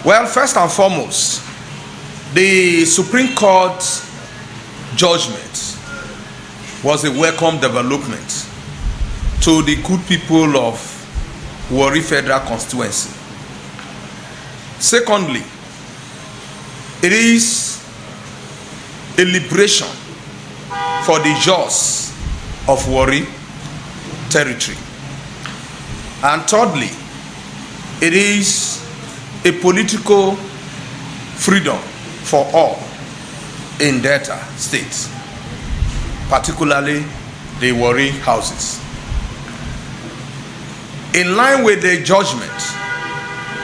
Well, first and foremost, the Supreme Court judgment was a welcome development to the good people of Warri Federal Constituency. Secondly, it is a liberation for the Ijaws of Warri territory. And thirdly, it is a political freedom for all in Delta State, particularly the Warri houses. In line with the judgment,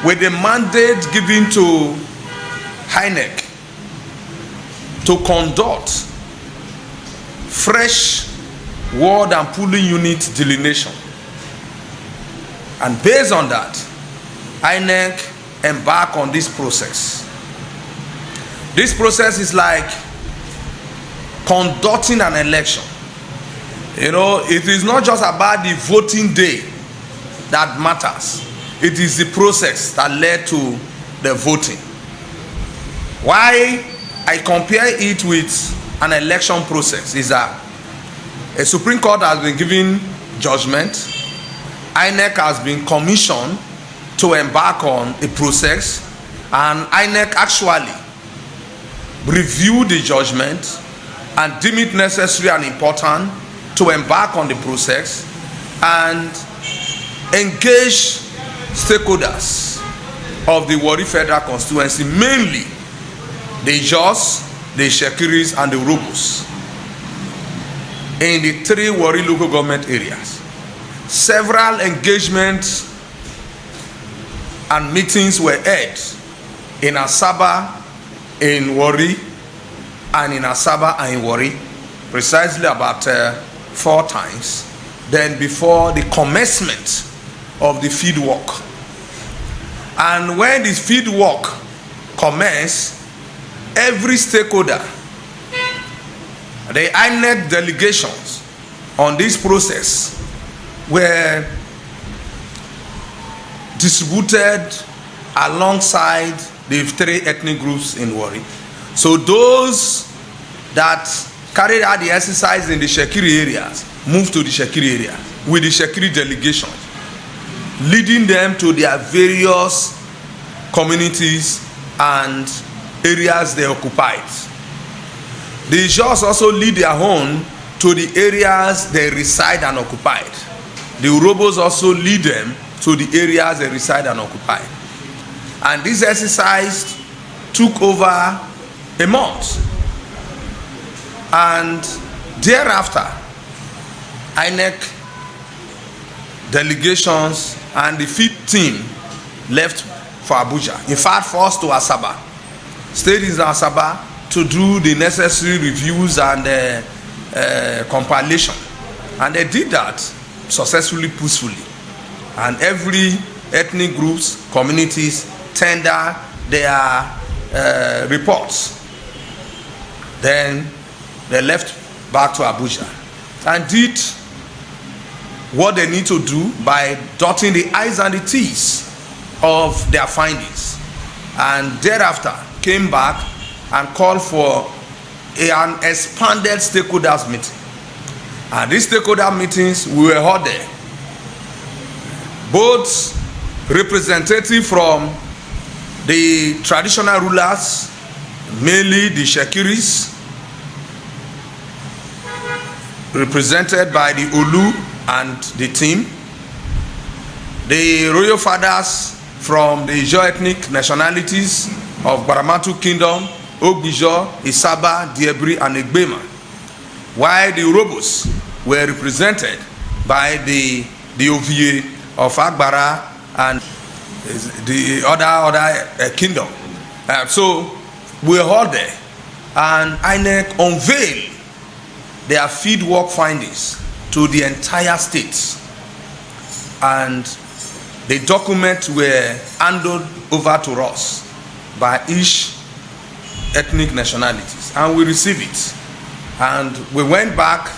with the mandate given to INEC to conduct fresh ward and polling unit delineation, and based on that, INEC embark on this process. This process is like conducting an election. You know, it is not just about the voting day that matters. It is the process that led to the voting. Why I compare it with an election process is that a Supreme Court has been given judgment, INEC has been commissioned to embark on a process, and INEC actually review the judgment and deem it necessary and important to embark on the process and engage stakeholders of the Warri Federal Constituency, mainly the Ijaws, the Shekiris, and the Urhobos in the 3 Warri local government areas. Several engagements and meetings were held in Asaba, in Warri, and in Asaba and in Warri, precisely about 4 times. Then before the commencement of the field work. And when the field work commenced, every stakeholder, the INEC delegations on this process were distributed alongside the 3 ethnic groups in Warri. So those that carried out the exercise in the Shekiri areas moved to the Shekiri area with the Shekiri delegations, leading them to their various communities and areas they occupied. The Ijaws also lead their own to the areas they reside and occupied. The Urhobos also lead them to the areas they reside and occupy. And this exercise took over a month. And thereafter, INEC delegations and the field team left for Abuja. In fact, first to Asaba. Stayed in Asaba to do the necessary reviews and compilation. And they did that successfully, peacefully. And every ethnic groups, communities tender their reports. Then they left back to Abuja and did what they need to do by dotting the I's and the T's of their findings. And thereafter came back and called for an expanded stakeholders meeting. And these stakeholder meetings, we were all there. Both representatives from the traditional rulers, mainly the Shekiris, represented by the Olu and the team, the royal fathers from the Ijaw ethnic nationalities of Baramatu Kingdom, Ogbijo, Isaba, Diebri, and Egbema, while the Urhobos were represented by the OVA of Agbara and the other kingdom. So we were all there, and INEC unveiled their field work findings to the entire state, and the documents were handed over to us by each ethnic nationalities, and we received it, and we went back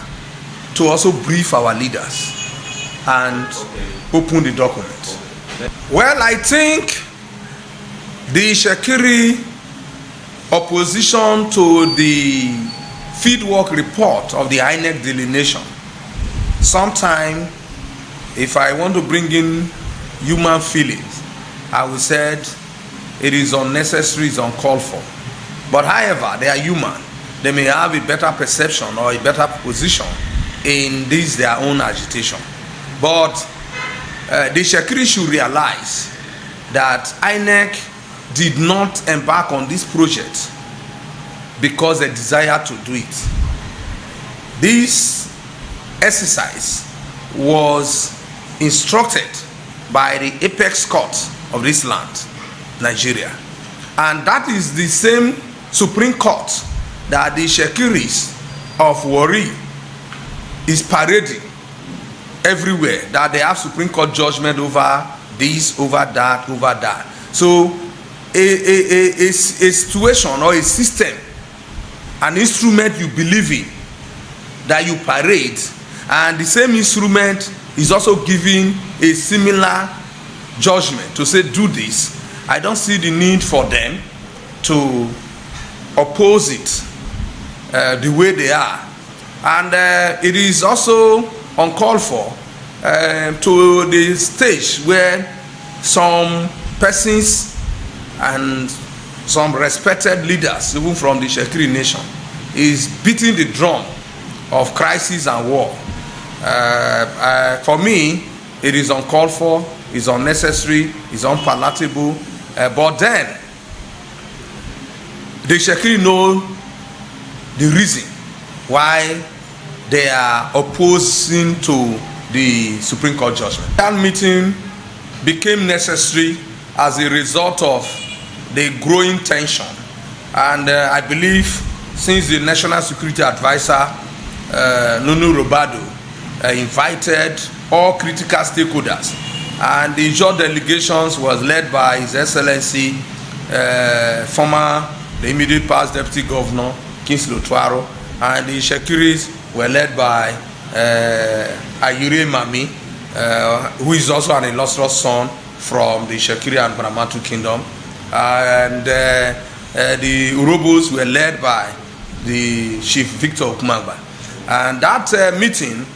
to also brief our leaders and open the document. Well, I think The Shekiri opposition to the fieldwork report of the INEC delineation. Sometime, if I want to bring in human feelings, I will say it is unnecessary, it's uncalled for. But however, they are human. They may have a better perception or a better position in this their own agitation. But the Shekiri should realize that INEC did not embark on this project because they desire to do it. This exercise was instructed by the apex court of this land, Nigeria. And that is the same Supreme Court that the Shekiris of Warri is parading everywhere, that they have Supreme Court judgment over this, over that, over that. So a situation or a system, an instrument you believe in, that you parade, and the same instrument is also giving a similar judgment to say do this. I don't see the need for them to oppose it the way they are. And it is also uncalled for to the stage where some persons and some respected leaders, even from the Shekiri nation, is beating the drum of crisis and war. For me, it is uncalled for, it's unnecessary, it's unpalatable. But then, the Shekiri know the reason why they are opposing to the Supreme Court judgment. That meeting became necessary as a result of the growing tension. And I believe since the National Security Advisor, Nunu Robado, invited all critical stakeholders, and the Ijaw delegations was led by His Excellency, the immediate past Deputy Governor, Kingsley Otuaro, and the Shekiris were led by Ayure Mami, who is also an illustrious son from the Shekiri and Baramatu Kingdom. And the Urobos were led by the Chief Victor Okumagba. And that meeting,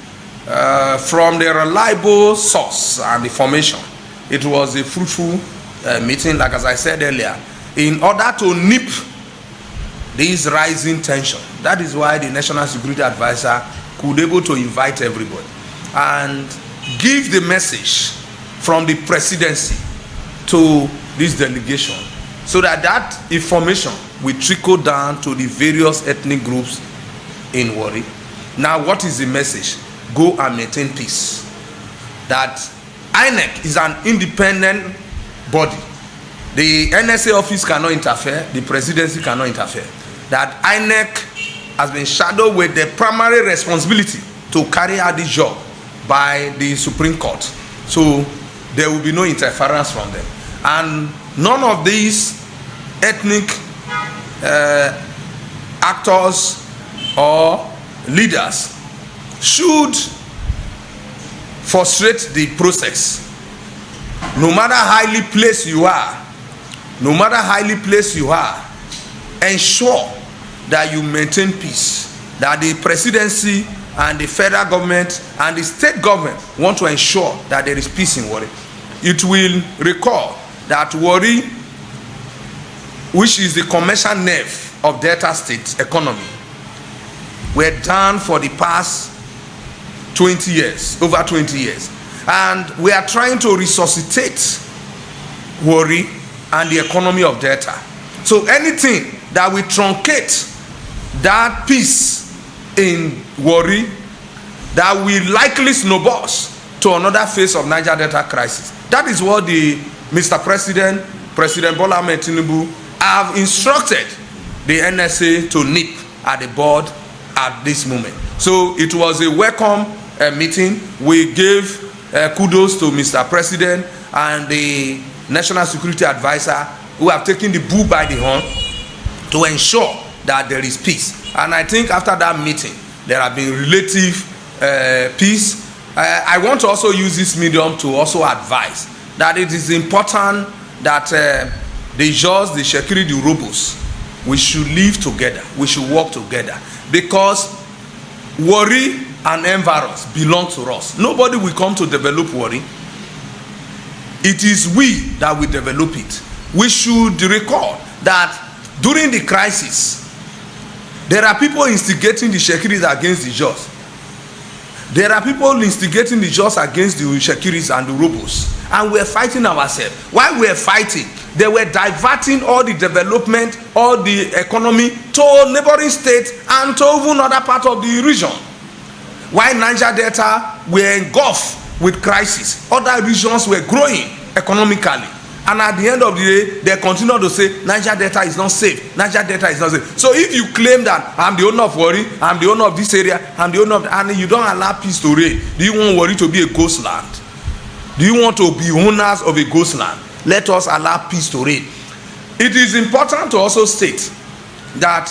from the reliable source and information, it was a fruitful meeting, like as I said earlier, in order to nip this rising tension. That is why the National Security Advisor could be able to invite everybody and give the message from the presidency to this delegation, so that that information will trickle down to the various ethnic groups in Warri. Now, what is the message? Go and maintain peace. That INEC is an independent body. The NSA office cannot interfere, the presidency cannot interfere. That INEC has been shadowed with the primary responsibility to carry out this job by the Supreme Court. So there will be no interference from them. And none of these ethnic actors or leaders should frustrate the process. No matter highly placed you are, ensure that you maintain peace. That the presidency and the federal government and the state government want to ensure that there is peace in Warri. It will recall that Warri, which is the commercial nerve of Delta State economy, were down for the past 20 years, over 20 years. And we are trying to resuscitate Warri and the economy of Delta. So anything that will truncate that peace in Warri, that will likely snowball to another phase of Niger Delta crisis. That is what the Mr. President Bola Ahmed Tinubu have instructed the NSA to nip at the board at this moment. So it was a welcome meeting. We gave kudos to Mr. President and the National Security Advisor, who have taken the bull by the horn to ensure that there is peace. And I think after that meeting, there have been relative peace. I want to also use this medium to also advise that it is important that the Ijaws, the Shekiri, the Urhobos, we should live together. We should work together. Because worry and environs belong to us. Nobody will come to develop worry. It is we that will develop it. We should recall that during the crisis, there are people instigating the Shekiris against the Ijaws. There are people instigating the Ijaws against the Shekiris and the Urhobos. And we're fighting ourselves. While we're fighting, they were diverting all the development, all the economy to neighboring states and to even other part of the region. While Niger Delta were engulfed with crisis, other regions were growing economically. And at the end of the day, they continue to say, Niger Delta is not safe. Niger Delta is not safe. So if you claim that I'm the owner of Warri, I'm the owner of this area, I'm the owner of, and you don't allow peace to reign, do you want Warri to be a ghost land? Do you want to be owners of a ghost land? Let us allow peace to reign. It is important to also state that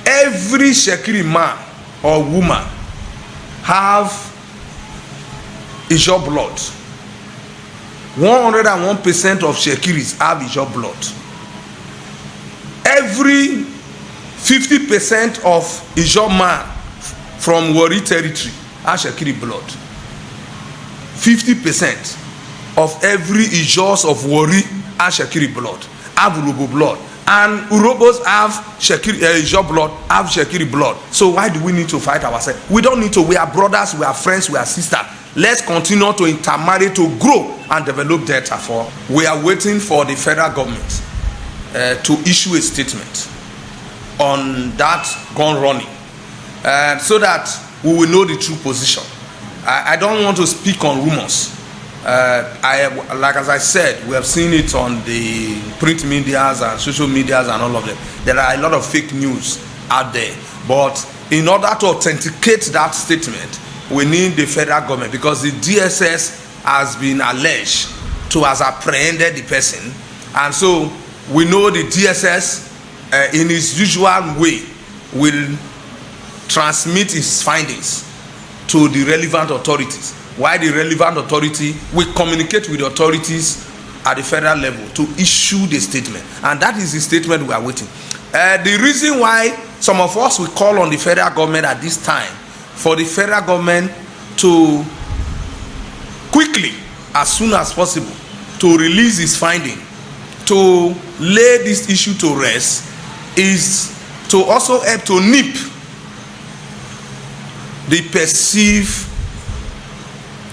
every Shekiri man or woman have Ijaw blood. 101% of Shekiris have Ijaw blood. Every 50% of Ijaw man from Warri territory have Shekiri blood. 50% of every Ijaws of Warri have Shekiri blood, have Urhobo blood, and Urhobos have Ijaw blood, have Shekiri blood. So why do we need to fight ourselves? We don't need to. We are brothers, we are friends, we are sisters. Let's continue to intermarry to grow and develop data. For we are waiting for the federal government to issue a statement on that gun running, so that we will know the true position. I don't want to speak on rumors. Like as I said, we have seen it on the print medias and social medias and all of them. There are a lot of fake news out there. But in order to authenticate that statement, we need the federal government, because the DSS has been alleged to have apprehended the person. And so we know the DSS in its usual way will transmit its findings to the relevant authorities, while the relevant authority will communicate with the authorities at the federal level to issue the statement. And that is the statement we are waiting. The reason why some of us will call on the federal government at this time for the federal government to quickly, as soon as possible, to release its finding, to lay this issue to rest, is to also help to nip the perceived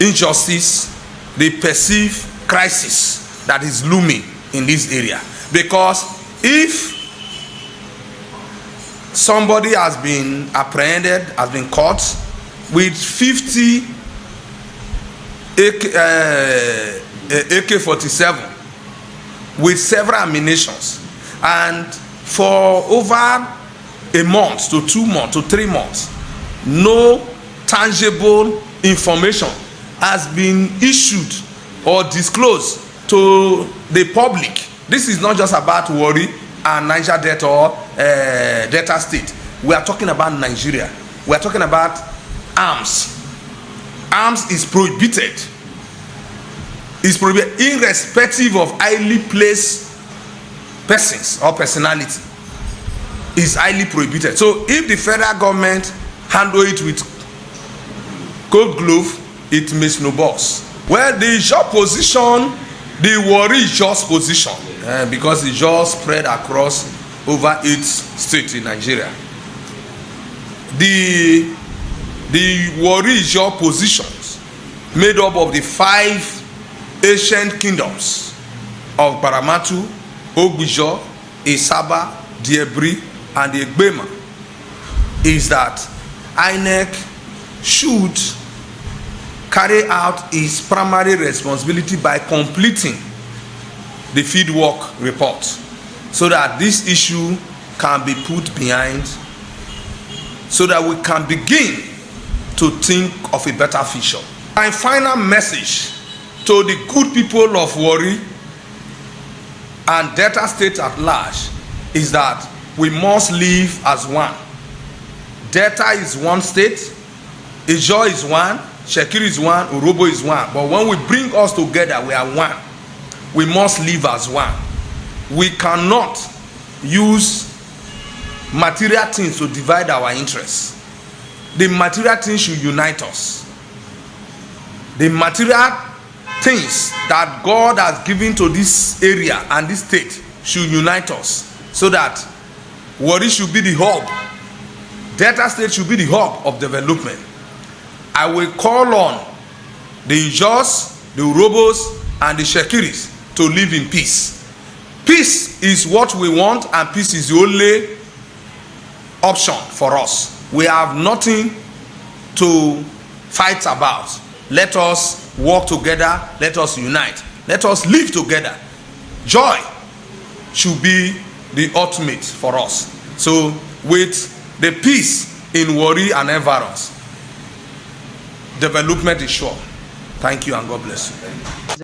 injustice, the perceived crisis that is looming in this area. Because if somebody has been apprehended, has been caught with 50 AK-47 with several ammunitions, and for over a month to 2 months to 3 months, no tangible information has been issued or disclosed to the public. This is not just about Warri and Niger Delta or Delta State. We are talking about Nigeria. We are talking about arms. Arms is prohibited. It's prohibited irrespective of highly placed persons or personality. It's highly prohibited. So if the federal government handle it with cold glove, it makes no boss. Well, the Ijaw position, the Warri Ijaw's position, because the Ijaw spread across over 8 states in Nigeria. The Warri Ijaw positions made up of the 5 ancient kingdoms of Baramatu, Ogbijo, Isaba, Diebri, and the Egbema, is that INEC should carry out its primary responsibility by completing the fieldwork report, so that this issue can be put behind, so that we can begin to think of a better future. My final message to the good people of Warri and Delta State at large is that we must live as one. Delta is one state, Ijaw is one, Shekiri is one, Urhobo is one. But when we bring us together, we are one. We must live as one. we cannot use material things to divide our interests. The material things should unite us. The material things that God has given to this area and this state should unite us, so that Warri should be the hub. Delta State should be the hub of development. I will call on the Ijaws, the Urhobos, and the Shekiris to live in peace. Peace is what we want, and peace is the only option for us. We have nothing to fight about. Let us work together. Let us unite. Let us live together. Joy should be the ultimate for us. So with the peace in Warri and environs, development is sure. Thank you and God bless you.